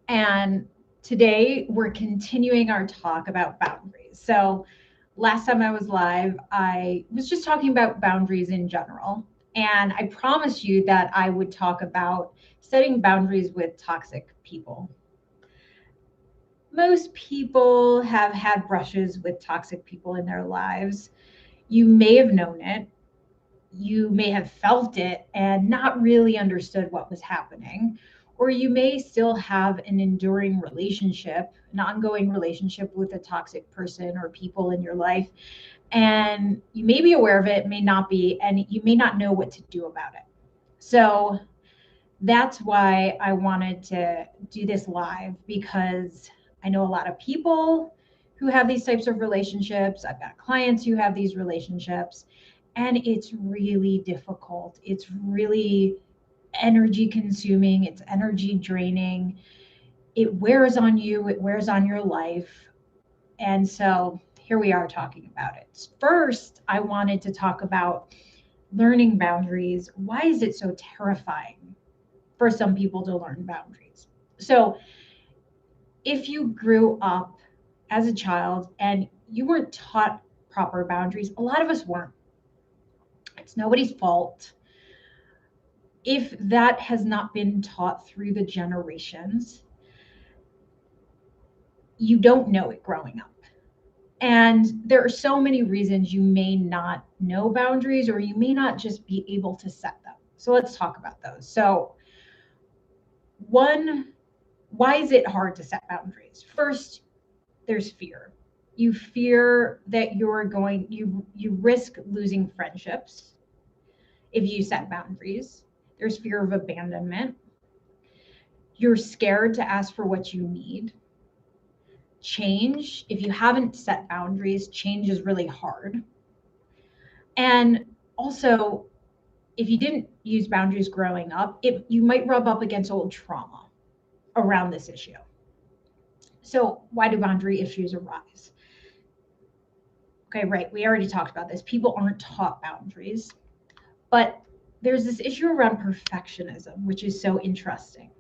And today we're continuing our talk about boundaries. So, last time I was live, I was just talking about boundaries in general. And I promised you that I would talk about setting boundaries with toxic people. Most people have had brushes with toxic people in their lives. You may have known it, you may have felt it and not really understood what was happening. Or you may still have an enduring relationship, an ongoing relationship with a toxic person or people in your life. And you may be aware of it, may not be, and you may not know what to do about it. So that's why I wanted to do this live, because I know a lot of people who have these types of relationships. I've got clients who have these relationships, and it's really difficult. It's really energy consuming, it's energy draining. It wears on you, it wears on your life. And so here we are talking about it. First, I wanted to talk about learning boundaries. Why is it so terrifying for some people to learn boundaries? So, if you grew up as a child and you weren't taught proper boundaries, a lot of us weren't. It's nobody's fault. If that has not been taught through the generations, you don't know it growing up. And there are so many reasons you may not know boundaries, or you may not just be able to set them. So let's talk about those. So, one, why is it hard to set boundaries? First, there's fear. You fear that you risk losing friendships if you set boundaries. There's fear of abandonment. You're scared to ask for what you need. Change, if you haven't set boundaries, change is really hard. And also, if you didn't use boundaries growing up, you might rub up against old trauma around this issue. So, why do boundary issues arise? Okay, right. We already talked about this. People aren't taught boundaries, but there's this issue around perfectionism, which is so interesting.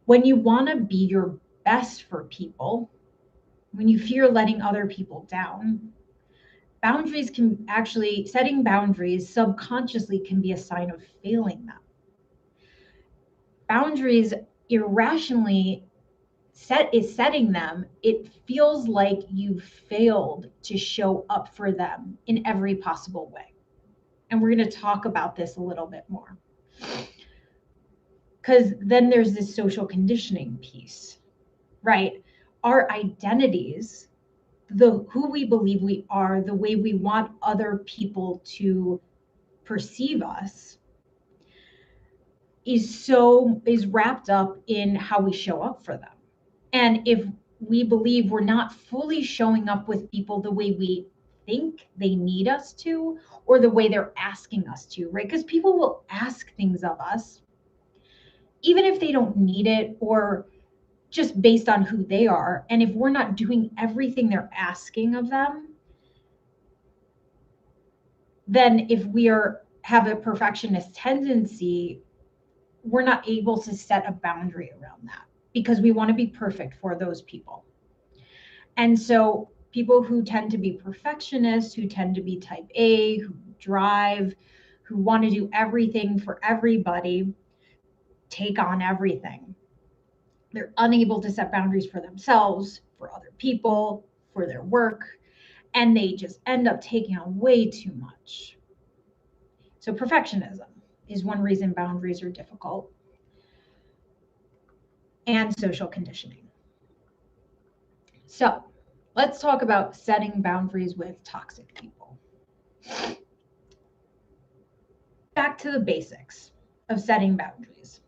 When you want to be your best for people, when you fear letting other people down, boundaries can actually, setting boundaries subconsciously can be a sign of failing them. Boundaries irrationally setting them, it feels like you've failed to show up for them in every possible way. And we're going to talk about this a little bit more. Because then there's this social conditioning piece, right? Our identities, the who we believe we are, the way we want other people to perceive us, is wrapped up in how we show up for them. And if we believe we're not fully showing up with people the way we think they need us to, or the way they're asking us to, right? Because people will ask things of us, even if they don't need it, or just based on who they are. And if we're not doing everything they're asking of them, then if have a perfectionist tendency, we're not able to set a boundary around that, because we want to be perfect for those people. And so people who tend to be perfectionists, who tend to be type A, who drive, who want to do everything for everybody, take on everything. They're unable to set boundaries for themselves, for other people, for their work, and they just end up taking on way too much. So perfectionism is one reason boundaries are difficult, and social conditioning. So let's talk about setting boundaries with toxic people. Back to the basics of setting boundaries.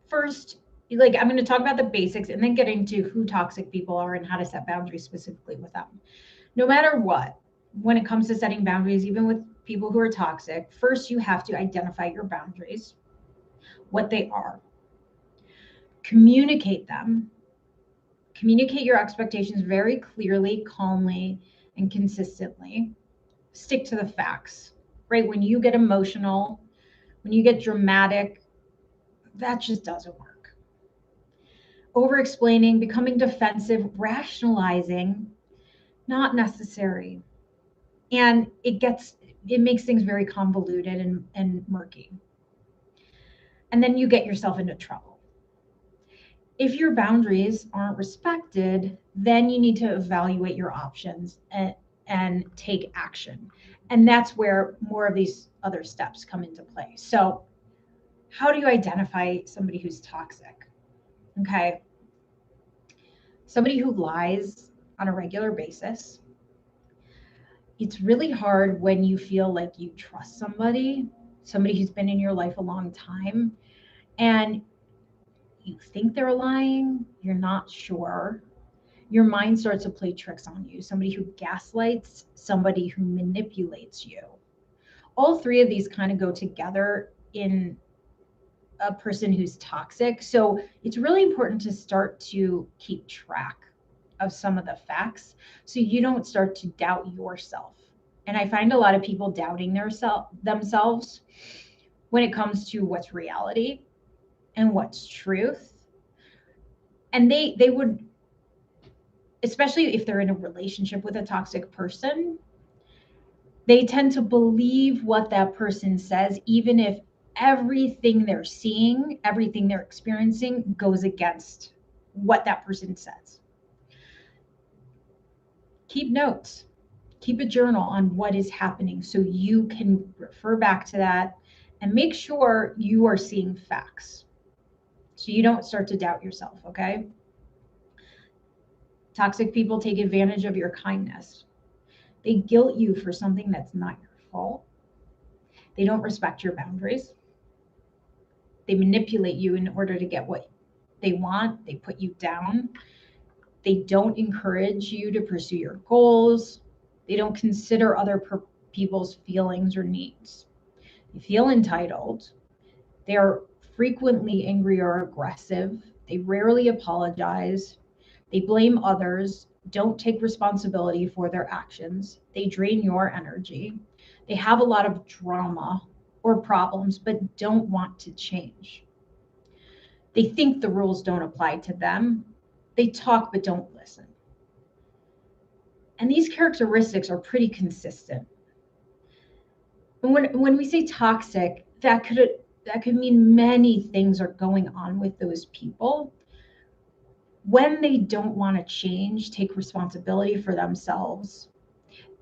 First, like, I'm going to talk about the basics and then get into who toxic people are and how to set boundaries specifically with them. No matter what, when it comes to setting boundaries, even with people who are toxic, first you have to identify your boundaries, what they are, communicate them, communicate your expectations very clearly, calmly, and consistently. Stick to the facts, right? When you get emotional, when you get dramatic, that just doesn't work. Over explaining, becoming defensive, rationalizing, not necessary. And it makes things very convoluted and murky. And then you get yourself into trouble. If your boundaries aren't respected, then you need to evaluate your options and take action. And that's where more of these other steps come into play. So, how do you identify somebody who's toxic? Okay. Somebody who lies on a regular basis. It's really hard when you feel like you trust somebody who's been in your life a long time, and you think they're lying, you're not sure. Your mind starts to play tricks on you. Somebody who gaslights, somebody who manipulates you. All three of these kind of go together in a person who's toxic. So it's really important to start to keep track of some of the facts so you don't start to doubt yourself. And I find a lot of people doubting themselves when it comes to what's reality and what's truth. And they would, especially if they're in a relationship with a toxic person, they tend to believe what that person says, even if everything they're seeing, everything they're experiencing goes against what that person says. Keep notes, keep a journal on what is happening so you can refer back to that and make sure you are seeing facts so you don't start to doubt yourself, okay? Toxic people take advantage of your kindness. They guilt you for something that's not your fault. They don't respect your boundaries. They manipulate you in order to get what they want. They put you down. They don't encourage you to pursue your goals. They don't consider other people's feelings or needs. They feel entitled. They are frequently angry or aggressive. They rarely apologize. They blame others, don't take responsibility for their actions. They drain your energy. They have a lot of drama or problems, but don't want to change. They think the rules don't apply to them. They talk but don't listen. And these characteristics are pretty consistent. And when we say toxic, that could mean many things are going on with those people. When they don't want to change, take responsibility for themselves,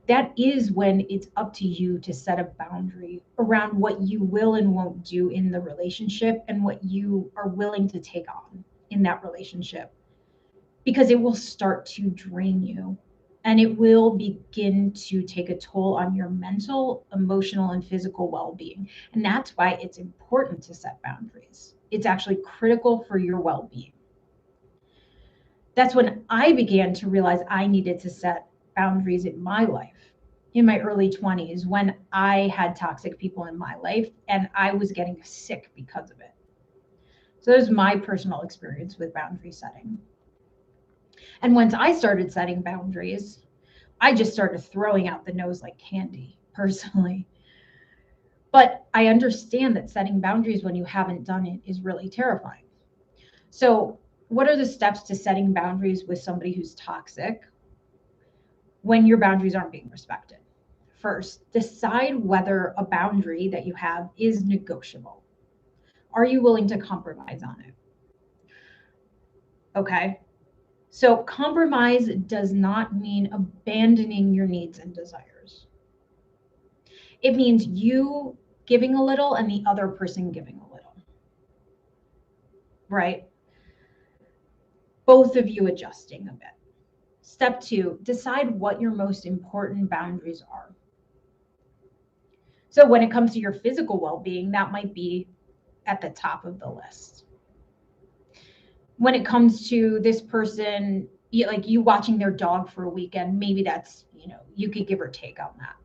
that is when it's up to you to set a boundary around what you will and won't do in the relationship and what you are willing to take on in that relationship, because it will start to drain you and it will begin to take a toll on your mental, emotional, and physical well-being. And that's why it's important to set boundaries. It's actually critical for your well-being. That's when I began to realize I needed to set boundaries in my life in my early 20s, when I had toxic people in my life and I was getting sick because of it. So that was my personal experience with boundary setting. And once I started setting boundaries, I just started throwing out the nose like candy, personally. But I understand that setting boundaries when you haven't done it is really terrifying. So, what are the steps to setting boundaries with somebody who's toxic when your boundaries aren't being respected? First, decide whether a boundary that you have is negotiable. Are you willing to compromise on it? Okay. So, compromise does not mean abandoning your needs and desires. It means you giving a little and the other person giving a little, right? Both of you adjusting a bit. Step two, decide what your most important boundaries are. So when it comes to your physical well-being, that might be at the top of the list. When it comes to this person, like you watching their dog for a weekend, maybe that's, you could give or take on that.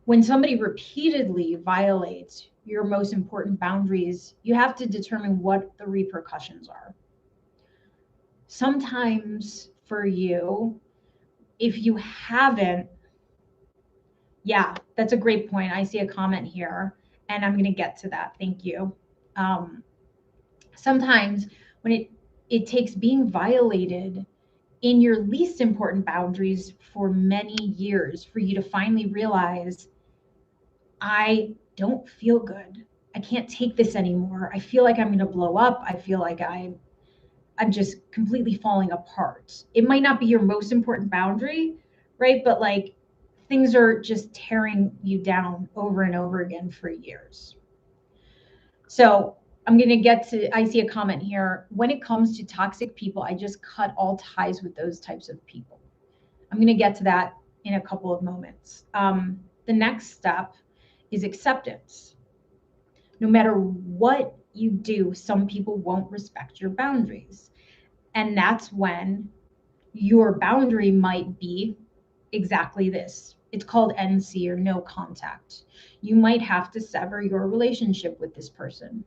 When somebody repeatedly violates your most important boundaries, you have to determine what the repercussions are. Sometimes for you, if you haven't, yeah, that's a great point. I see a comment here and I'm going to get to that. Thank you. Sometimes when it takes being violated in your least important boundaries for many years for you to finally realize, I don't feel good. I can't take this anymore. I feel like I'm going to blow up. I feel like I'm just completely falling apart. It might not be your most important boundary, right? But like things are just tearing you down over and over again for years. So I'm going to get to, I see a comment here. When it comes to toxic people, I just cut all ties with those types of people. I'm going to get to that in a couple of moments. The next step is acceptance. No matter what you do, some people won't respect your boundaries. And that's when your boundary might be exactly this. It's called NC, or no contact. You might have to sever your relationship with this person.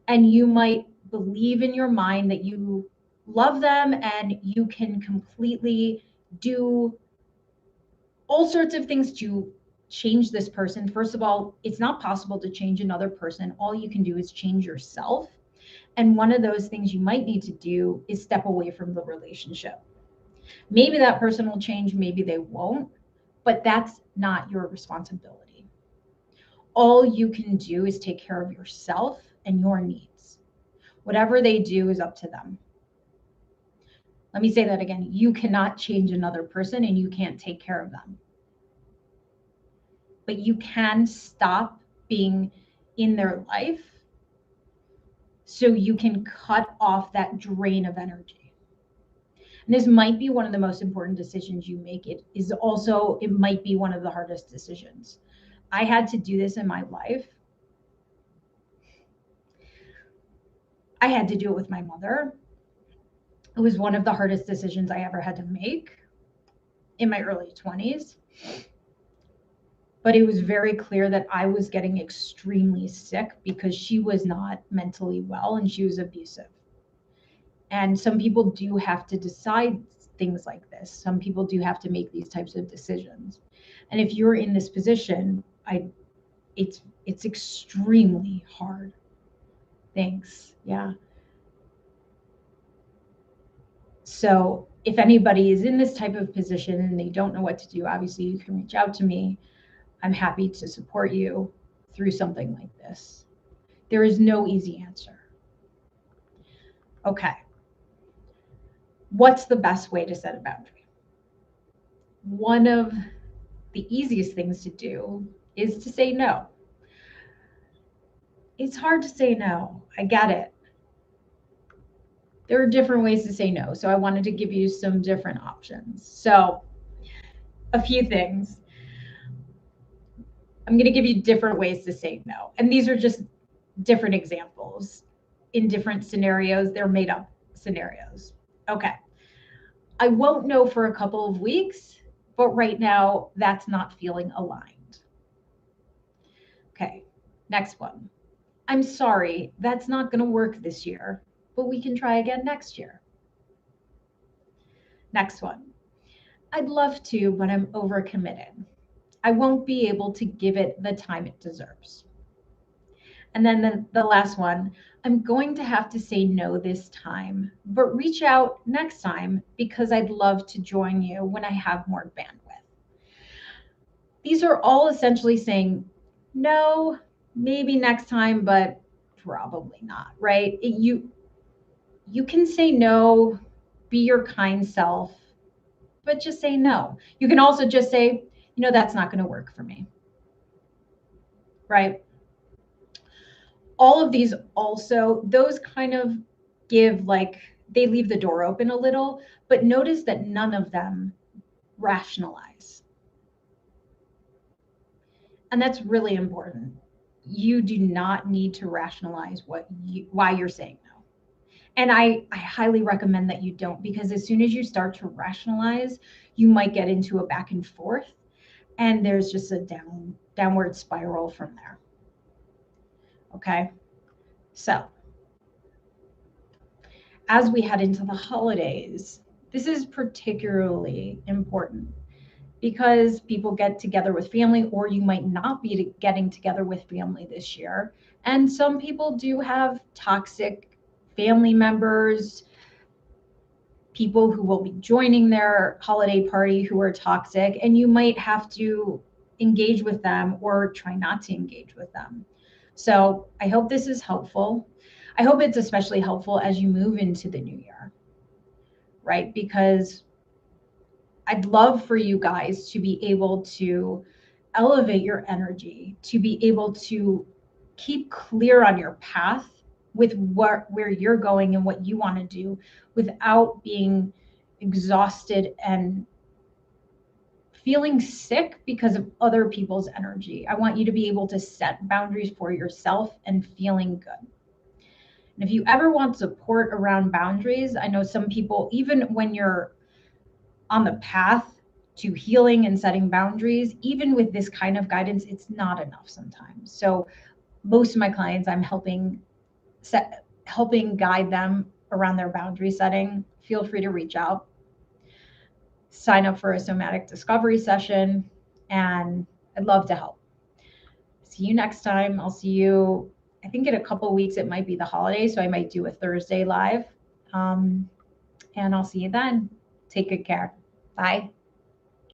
And you might believe in your mind that you love them and you can completely do all sorts of things to change this person. First of all, it's not possible to change another person. All you can do is change yourself. And one of those things you might need to do is step away from the relationship. Maybe that person will change, maybe they won't, but that's not your responsibility. All you can do is take care of yourself and your needs. Whatever they do is up to them. Let me say that again. You cannot change another person and you can't take care of them. But you can stop being in their life so you can cut off that drain of energy. And this might be one of the most important decisions you make. It might be one of the hardest decisions. I had to do this in my life. I had to do it with my mother. It was one of the hardest decisions I ever had to make in my early 20s. But it was very clear that I was getting extremely sick because she was not mentally well and she was abusive. And some people do have to decide things like this. Some people do have to make these types of decisions. And if you're in this position, it's extremely hard. Thanks. Yeah. So if anybody is in this type of position and they don't know what to do, obviously you can reach out to me. I'm happy to support you through something like this. There is no easy answer. Okay. What's the best way to set a boundary? One of the easiest things to do is to say no. It's hard to say no. I get it. There are different ways to say no. So I wanted to give you some different options. So a few things. I'm going to give you different ways to say no. And these are just different examples in different scenarios. They're made up scenarios. Okay. I won't know for a couple of weeks, but right now that's not feeling aligned. Okay. Next one. I'm sorry, that's not going to work this year, but we can try again next year. Next one. I'd love to, but I'm overcommitted. I won't be able to give it the time it deserves. And then the last one, I'm going to have to say no this time, but reach out next time because I'd love to join you when I have more bandwidth. These are all essentially saying, no, maybe next time, but probably not, right? You can say no, be your kind self, but just say no. You can also just say, that's not going to work for me, right? All of these also, those kind of give they leave the door open a little, but notice that none of them rationalize. And that's really important. You do not need to rationalize why you're saying no. And I highly recommend that you don't, because as soon as you start to rationalize, you might get into a back and forth, and there's just a downward spiral from there. Okay. So as we head into the holidays, this is particularly important because people get together with family, or you might not be getting together with family this year. And some people do have toxic family members, people who will be joining their holiday party who are toxic, and you might have to engage with them or try not to engage with them. So I hope this is helpful. I hope it's especially helpful as you move into the new year, right? Because I'd love for you guys to be able to elevate your energy, to be able to keep clear on your path with where you're going and what you want to do without being exhausted and feeling sick because of other people's energy. I want you to be able to set boundaries for yourself and feeling good. And if you ever want support around boundaries, I know some people, even when you're on the path to healing and setting boundaries, even with this kind of guidance, it's not enough sometimes. So most of my clients, I'm helping guide them around their boundary setting. Feel free to reach out, sign up for a somatic discovery session, and I'd love to help. See you next time. I'll see you, I think in a couple of weeks, it might be the holiday, so I might do a Thursday live. And I'll see you then. Take good care. Bye.